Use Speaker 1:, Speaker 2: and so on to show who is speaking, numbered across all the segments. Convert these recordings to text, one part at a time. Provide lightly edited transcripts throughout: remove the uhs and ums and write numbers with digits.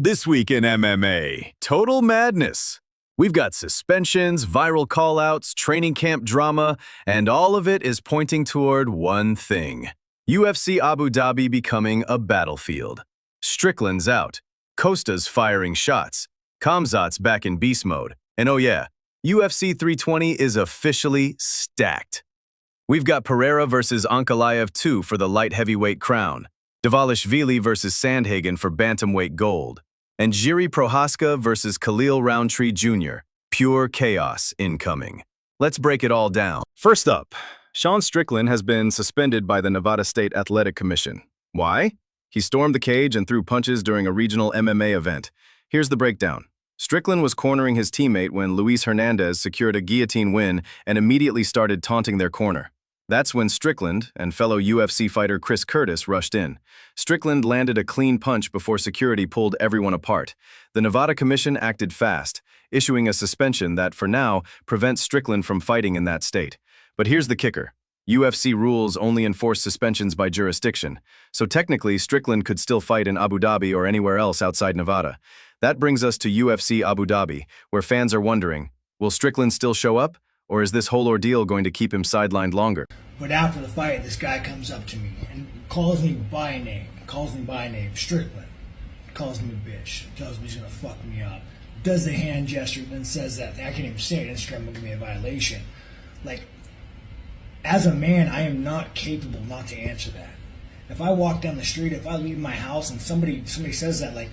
Speaker 1: This week in MMA, total madness. We've got suspensions, viral callouts, training camp drama, and all of it is pointing toward one thing. UFC Abu Dhabi becoming a battlefield. Strickland's out. Costa's firing shots. Khamzat's back in beast mode. And oh yeah, UFC 320 is officially stacked. We've got Pereira versus Ankalaev 2 for the light heavyweight crown. Dvalishvili versus Sandhagen for bantamweight gold. And Jiri Prohaska versus Khalil Roundtree Jr. Pure chaos incoming. Let's break it all down. First up, Sean Strickland has been suspended by the Nevada State Athletic Commission. Why? He stormed the cage and threw punches during a regional MMA event. Here's the breakdown. Strickland was cornering his teammate when Luis Hernandez secured a guillotine win and immediately started taunting their corner. That's when Strickland and fellow UFC fighter Chris Curtis rushed in. Strickland landed a clean punch before security pulled everyone apart. The Nevada Commission acted fast, issuing a suspension that, for now, prevents Strickland from fighting in that state. But here's the kicker. UFC rules only enforce suspensions by jurisdiction, so technically Strickland could still fight in Abu Dhabi or anywhere else outside Nevada. That brings us to UFC Abu Dhabi, where fans are wondering, will Strickland still show up? Or is this whole ordeal going to keep him sidelined longer?
Speaker 2: But after the fight, this guy comes up to me and calls me by name, Strickland. Calls me a bitch, tells me he's gonna fuck me up. Does the hand gesture, then says that. I can't even say it, Instagram will give me a violation. Like, as a man, I am not capable not to answer that. If I walk down the street, if I leave my house and somebody says that, like,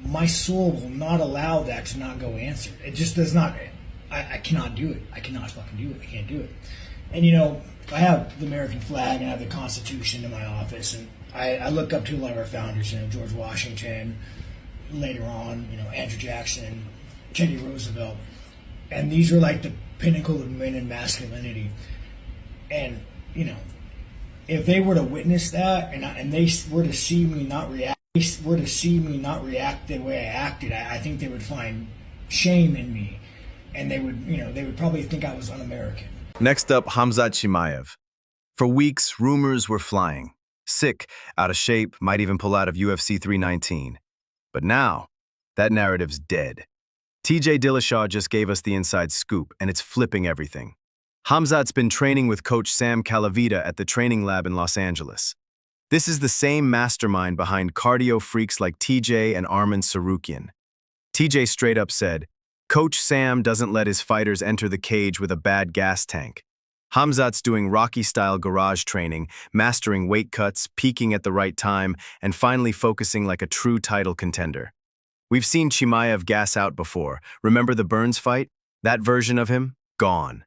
Speaker 2: my soul will not allow that to not go answered. It just does not. I cannot do it. I cannot fucking do it. I can't do it. And, you know, I have the American flag and I have the Constitution in my office, and I look up to a lot of our founders, you know, George Washington, later on, you know, Andrew Jackson, Teddy Roosevelt, and these are like the pinnacle of men and masculinity. And, you know, if they were to witness that and they were to see me not react, the way I acted, I think they would find shame in me. And they would probably think I was un-American.
Speaker 1: Next up, Khamzat Chimaev. For weeks, rumors were flying. Sick, out of shape, might even pull out of UFC 319. But now, that narrative's dead. TJ Dillashaw just gave us the inside scoop, and it's flipping everything. Khamzat's been training with coach Sam Calavita at the training lab in Los Angeles. This is the same mastermind behind cardio freaks like TJ and Arman Tsarukyan. TJ straight up said, Coach Sam doesn't let his fighters enter the cage with a bad gas tank. Khamzat's doing Rocky-style garage training, mastering weight cuts, peaking at the right time, and finally focusing like a true title contender. We've seen Chimaev gas out before. Remember the Burns fight? That version of him? Gone.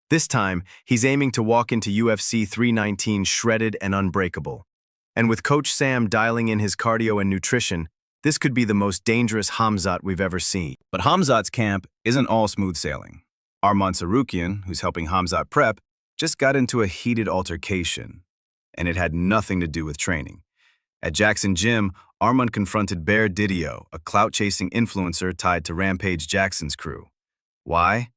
Speaker 1: This time, he's aiming to walk into UFC 319 shredded and unbreakable. And with Coach Sam dialing in his cardio and nutrition, this could be the most dangerous Khamzat we've ever seen. But Khamzat's camp isn't all smooth sailing. Arman Tsarukyan, who's helping Khamzat prep, just got into a heated altercation. And it had nothing to do with training. At Jackson Gym, Arman confronted Bear Didio, a clout-chasing influencer tied to Rampage Jackson's crew. Why?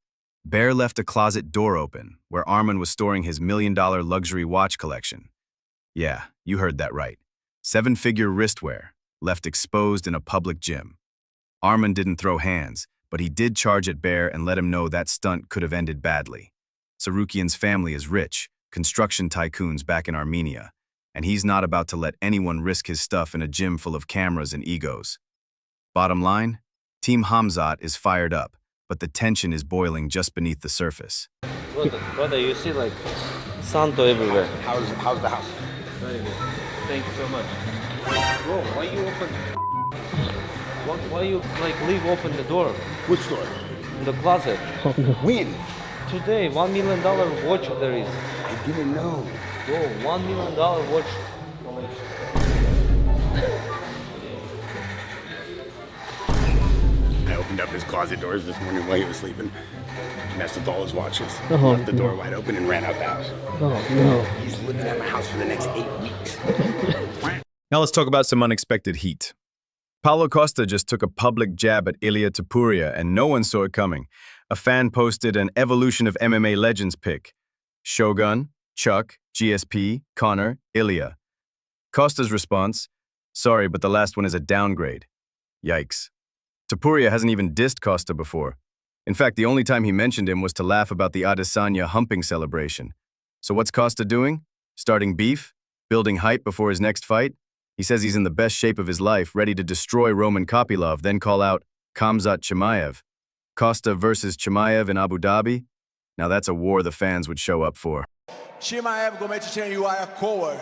Speaker 1: Bear left a closet door open, where Arman was storing his $1 million luxury watch collection. Yeah, you heard that right. 7-figure wristwear, left exposed in a public gym. Arman didn't throw hands, but he did charge at Bear and let him know that stunt could have ended badly. Tsarukyan's family is rich, construction tycoons back in Armenia, and he's not about to let anyone risk his stuff in a gym full of cameras and egos. Bottom line, Team Khamzat is fired up, but the tension is boiling just beneath the surface.
Speaker 3: Brother, you see like Santo everywhere.
Speaker 4: How's the house?
Speaker 3: Very good. Thank you so much. Bro, why you open? Why you like leave open the door?
Speaker 4: Which door?
Speaker 3: The closet.
Speaker 4: When?
Speaker 3: Today, $1 million watch there is.
Speaker 4: I didn't know.
Speaker 3: Bro, $1 million watch.
Speaker 4: I opened up his closet doors this morning while he was sleeping. Messed with all his watches. Left the door wide open and ran out the house.
Speaker 5: Oh, no.
Speaker 4: He's living at my house for the next 8 weeks.
Speaker 1: Now let's talk about some unexpected heat. Paulo Costa just took a public jab at Ilia Topuria, and no one saw it coming. A fan posted an evolution of MMA legends pic. Shogun, Chuck, GSP, Connor, Ilia. Costa's response, sorry, but the last one is a downgrade. Yikes. Topuria hasn't even dissed Costa before. In fact, the only time he mentioned him was to laugh about the Adesanya humping celebration. So what's Costa doing? Starting beef? Building hype before his next fight? He says he's in the best shape of his life, ready to destroy Roman Kopylov, then call out Khamzat Chimaev. Costa versus Chimaev in Abu Dhabi? Now that's a war the fans would show up for.
Speaker 5: Chimaev, going to tell you are a coward.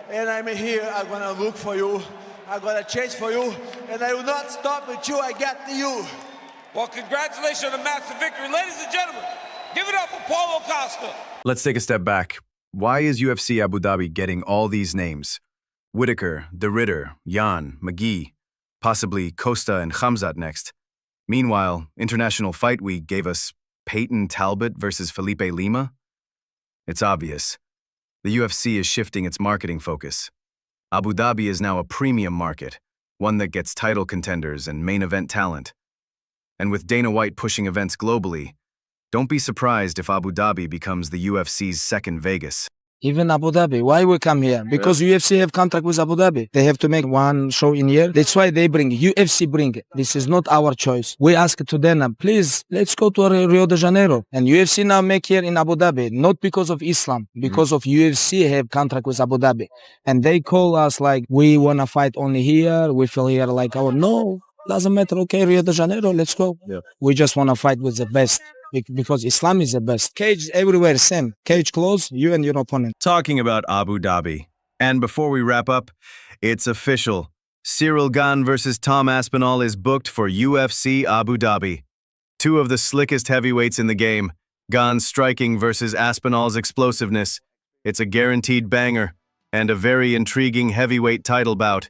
Speaker 5: And I'm here, I'm going to look for you. I'm going to change for you. And I will not stop until I get to you.
Speaker 6: Well, congratulations on the massive victory. Ladies and gentlemen, give it up for Paulo Costa.
Speaker 1: Let's take a step back. Why is UFC Abu Dhabi getting all these names? Whitaker, De Ridder, Jan, McGee, possibly Costa and Khamzat next. Meanwhile, International Fight Week gave us Peyton Talbot versus Felipe Lima? It's obvious. The UFC is shifting its marketing focus. Abu Dhabi is now a premium market, one that gets title contenders and main event talent. And with Dana White pushing events globally, don't be surprised if Abu Dhabi becomes the UFC's second Vegas.
Speaker 7: Even Abu Dhabi. Why we come here? Because UFC have contract with Abu Dhabi. They have to make one show in year. That's why they bring UFC bring it. This is not our choice. We ask to Dana, please, let's go to Rio de Janeiro. And UFC now make here in Abu Dhabi, not because of Islam, because of UFC have contract with Abu Dhabi. And they call us like, we want to fight only here. We feel here like our, no, doesn't matter. Okay, Rio de Janeiro, let's go. Yeah. We just want to fight with the best. Because Islam is the best. Cage everywhere, same. Cage closed, you and your opponent.
Speaker 1: Talking about Abu Dhabi. And before we wrap up, it's official. Cyril Gane versus Tom Aspinall is booked for UFC Abu Dhabi. Two of the slickest heavyweights in the game. Gane's striking versus Aspinall's explosiveness. It's a guaranteed banger. And a very intriguing heavyweight title bout.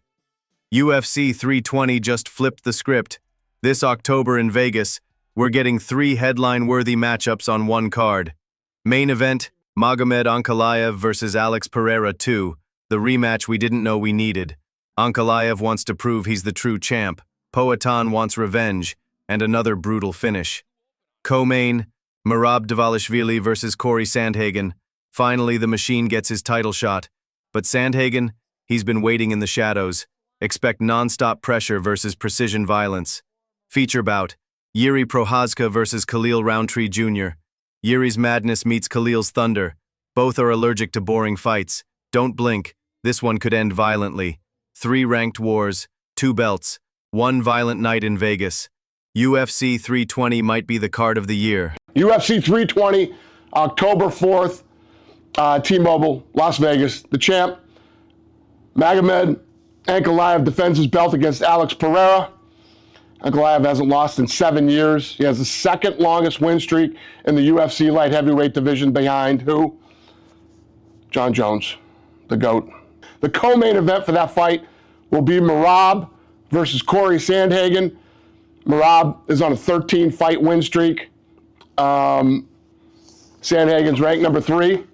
Speaker 1: UFC 320 just flipped the script. This October in Vegas, we're getting 3 headline-worthy matchups on one card. Main event, Magomed Ankalaev versus Alex Pereira 2, the rematch we didn't know we needed. Ankalaev wants to prove he's the true champ. Poatan wants revenge, and another brutal finish. Co-main, Merab Dvalishvili versus Corey Sandhagen. Finally, the machine gets his title shot. But Sandhagen, he's been waiting in the shadows. Expect non-stop pressure versus precision violence. Feature bout, Yuri Prochazka versus Khalil Roundtree Jr. Yuri's madness meets Khalil's thunder. Both are allergic to boring fights. Don't blink. This one could end violently. 3 ranked wars, 2 belts, 1 violent night in Vegas. UFC 320 might be the card of the year.
Speaker 8: UFC 320, October 4th, T-Mobile, Las Vegas. The champ, Magomed Ankalaev, defends his belt against Alex Pereira. Ankalaev hasn't lost in 7 years. He has the second longest win streak in the UFC light heavyweight division behind who? John Jones, the GOAT. The co-main event for that fight will be Merab versus Corey Sandhagen. Merab is on a 13-fight win streak. Sandhagen's ranked number 3.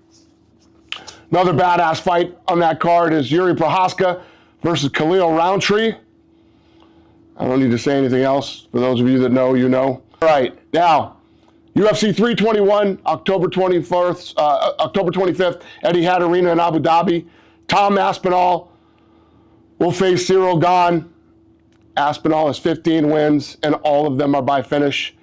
Speaker 8: Another badass fight on that card is Yuri Prochazka versus Khalil Roundtree. I don't need to say anything else. For those of you that know, you know. All right, now, UFC 321, October 25th, Etihad Arena in Abu Dhabi. Tom Aspinall will face Cyril Gane. Aspinall has 15 wins, and all of them are by finish.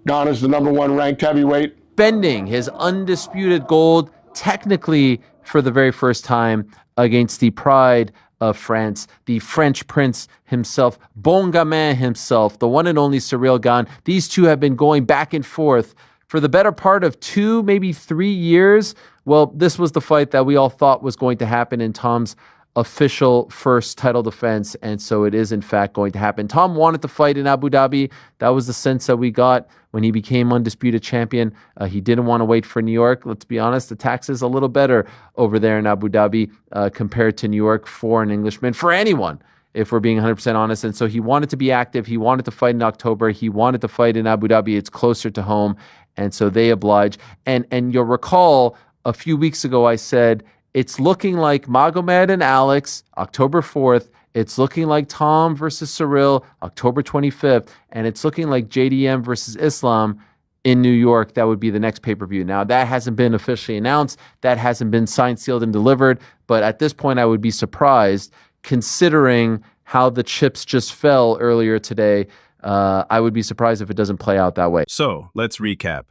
Speaker 8: Gane is the number 1 ranked heavyweight.
Speaker 9: Defending his undisputed gold, technically for the very first time, against the pride of France, the French prince himself, Bon Gamin himself, the one and only Cyril Gane. These two have been going back and forth for the better part of 2, maybe 3 years. Well, this was the fight that we all thought was going to happen in Tom's official first title defense, and so it is in fact going to happen. Tom wanted to fight in Abu Dhabi. That was the sense that we got when he became undisputed champion. He didn't want to wait for New York. Let's be honest, the tax is a little better over there in Abu Dhabi compared to New York for an Englishman, for anyone, if we're being 100% honest. And so he wanted to be active. He wanted to fight in October. He wanted to fight in Abu Dhabi. It's closer to home, and so they oblige. And you'll recall a few weeks ago I said, it's looking like Magomed and Alex, October 4th. It's looking like Tom versus Cyril, October 25th. And it's looking like JDM versus Islam in New York. That would be the next pay-per-view. Now, that hasn't been officially announced. That hasn't been signed, sealed, and delivered. But at this point, I would be surprised, considering how the chips just fell earlier today, I would be surprised if it doesn't play out that way.
Speaker 1: So, let's recap.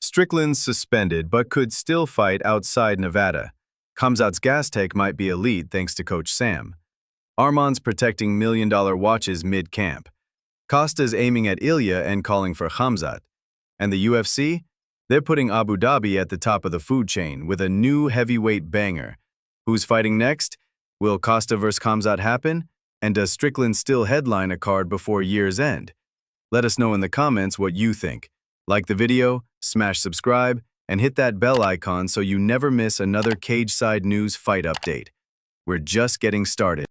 Speaker 1: Strickland's suspended but could still fight outside Nevada. Khamzat's gas tank might be elite thanks to Coach Sam. Arman's protecting million-dollar watches mid-camp. Costa's aiming at Ilya and calling for Khamzat. And the UFC? They're putting Abu Dhabi at the top of the food chain with a new heavyweight banger. Who's fighting next? Will Costa vs. Khamzat happen? And does Strickland still headline a card before year's end? Let us know in the comments what you think. Like the video, smash subscribe, and hit that bell icon so you never miss another cage-side news fight update. We're just getting started.